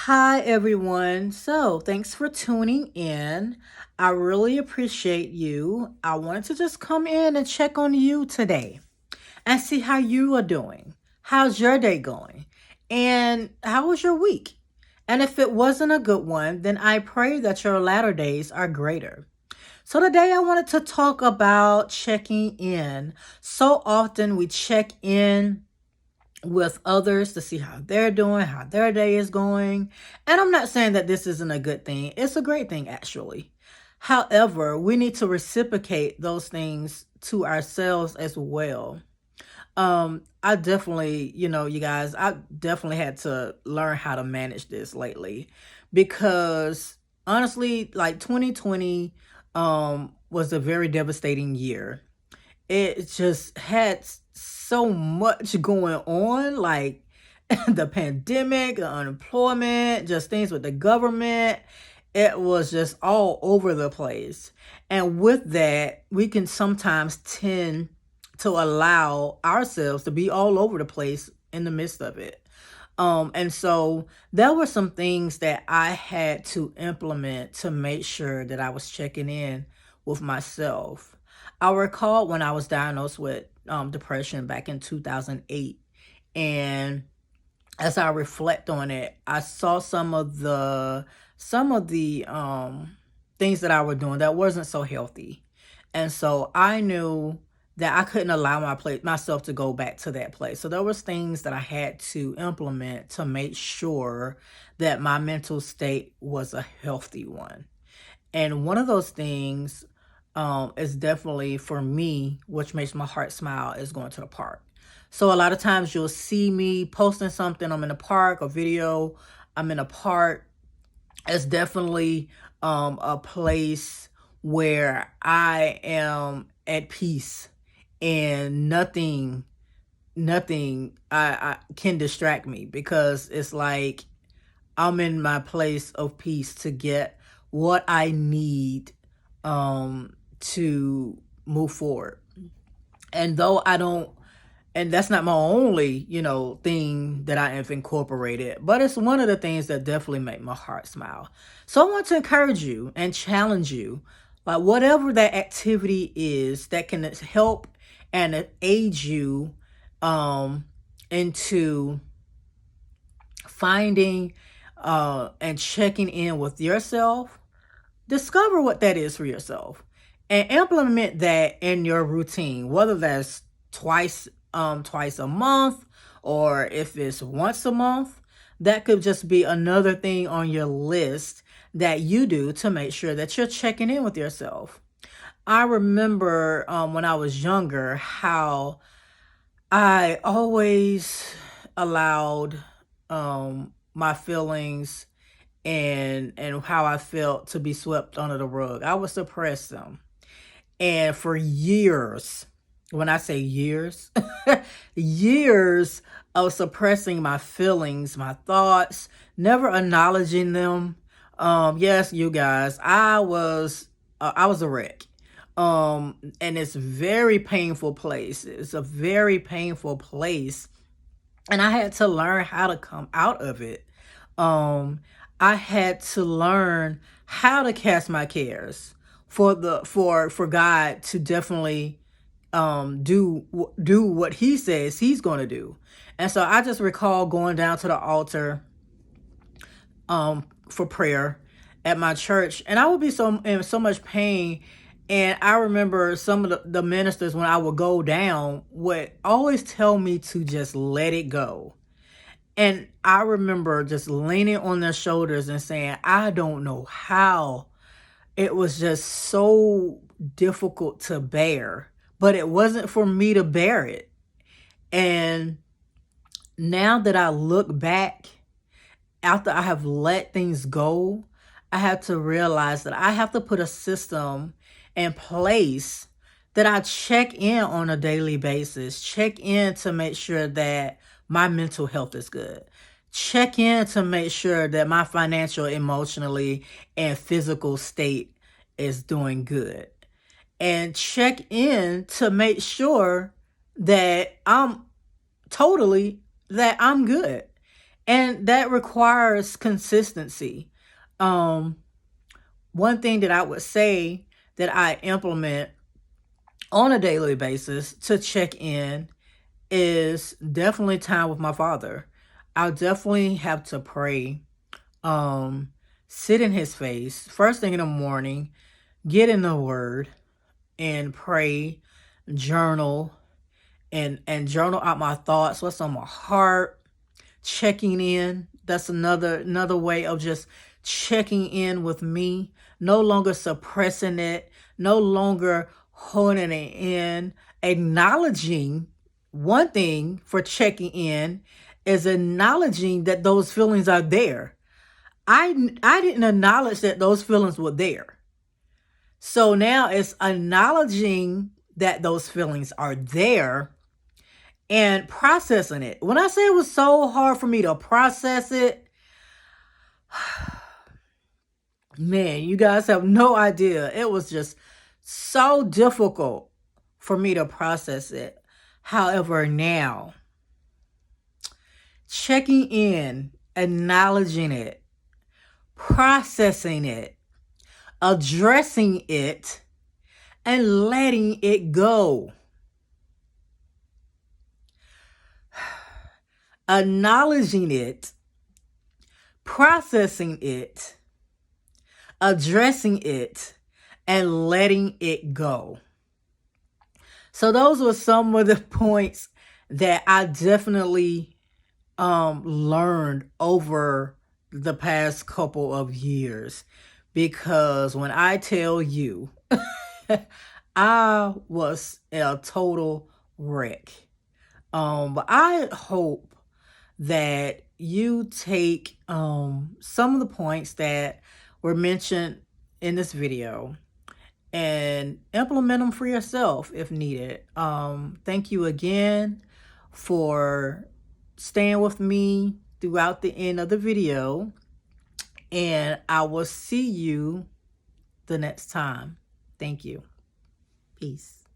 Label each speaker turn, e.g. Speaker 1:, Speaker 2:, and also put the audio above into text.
Speaker 1: Hi, everyone. So, thanks for tuning in. I really appreciate you. I wanted to just come in and check on you today and see how you are doing. How's your day going? And how was your week? And if it wasn't a good one, then I pray that your latter days are greater. So, today I wanted to talk about checking in. So often we check in with others to see how they're doing, how their day is going. And I'm not saying that this isn't a good thing, it's a great thing, actually. However, we need to reciprocate those things to ourselves as well. I definitely, you guys, I definitely had to learn how to manage this lately because honestly, like 2020 was a very devastating year. It just had so much going on, like the pandemic, the unemployment, just things with the government. It was just all over the place. And with that, we can sometimes tend to allow ourselves to be all over the place in the midst of it. And so there were some things that I had to implement to make sure that I was checking in with myself. I recall when I was diagnosed with depression back in 2008, and as I reflect on it, I saw some of the things that I was doing that wasn't so healthy. And so I knew that I couldn't allow myself to go back to that place. So there was things that I had to implement to make sure that my mental state was a healthy one. And one of those things is definitely for me, which makes my heart smile, is going to the park. So a lot of times you'll see me posting something. I'm in a park, a video. I'm in a park. It's definitely a place where I am at peace and nothing I can distract me because it's like I'm in my place of peace to get what I need to move forward. And though I don't and that's not my only, thing that I have incorporated, but it's one of the things that definitely make my heart smile. So I want to encourage you and challenge you, like whatever that activity is that can help and aid you um into finding and checking in with yourself. Discover what that is for yourself and implement that in your routine, whether that's twice a month, or if it's once a month. That could just be another thing on your list that you do to make sure that you're checking in with yourself. I remember when I was younger how I always allowed my feelings and how I felt to be swept under the rug. I would suppress them. And for years, when I say years, years of suppressing my feelings, my thoughts, never acknowledging them. Yes, you guys, I was a wreck. And it's very painful place. It's a very painful place, and I had to learn how to come out of it. Um, I had to learn how to cast my cares for God to definitely do what he says he's going to do. And so I just recall going down to the altar for prayer at my church, and I would be so in so much pain. And I remember some of the ministers, when I would go down, would always tell me to just let it go. And I remember just leaning on their shoulders and saying, I don't know how. It was just so difficult to bear, but it wasn't for me to bear it. And now that I look back, after I have let things go, I have to realize that I have to put a system in place that I check in on a daily basis, check in to make sure that my mental health is good. Check in to make sure that my financial, emotionally, and physical state is doing good. And check in to make sure that I'm totally that I'm good. And that requires consistency. Um, One thing that I would say that I implement on a daily basis to check in is definitely time with my father. I'll definitely have to pray, um, sit in his face first thing in the morning, get in the word and pray, journal, and journal out my thoughts, what's on my heart, checking in. That's another way of just checking in with me, no longer suppressing it, no longer holding it in, acknowledging. One thing for checking in is acknowledging that those feelings are there. I didn't acknowledge that those feelings were there. So now it's acknowledging that those feelings are there and processing it. When I say it was so hard for me to process it, man, you guys have no idea. It was just so difficult for me to process it. However, now, checking in, acknowledging it, processing it, addressing it, and letting it go. Acknowledging it, processing it, addressing it, and letting it go. So those were some of the points that I definitely learned over the past couple of years. Because when I tell you, I was a total wreck. But I hope that you take some of the points that were mentioned in this video and implement them for yourself if needed. Thank you again for staying with me throughout the end of the video, and I will see you the next time. Thank you. Peace.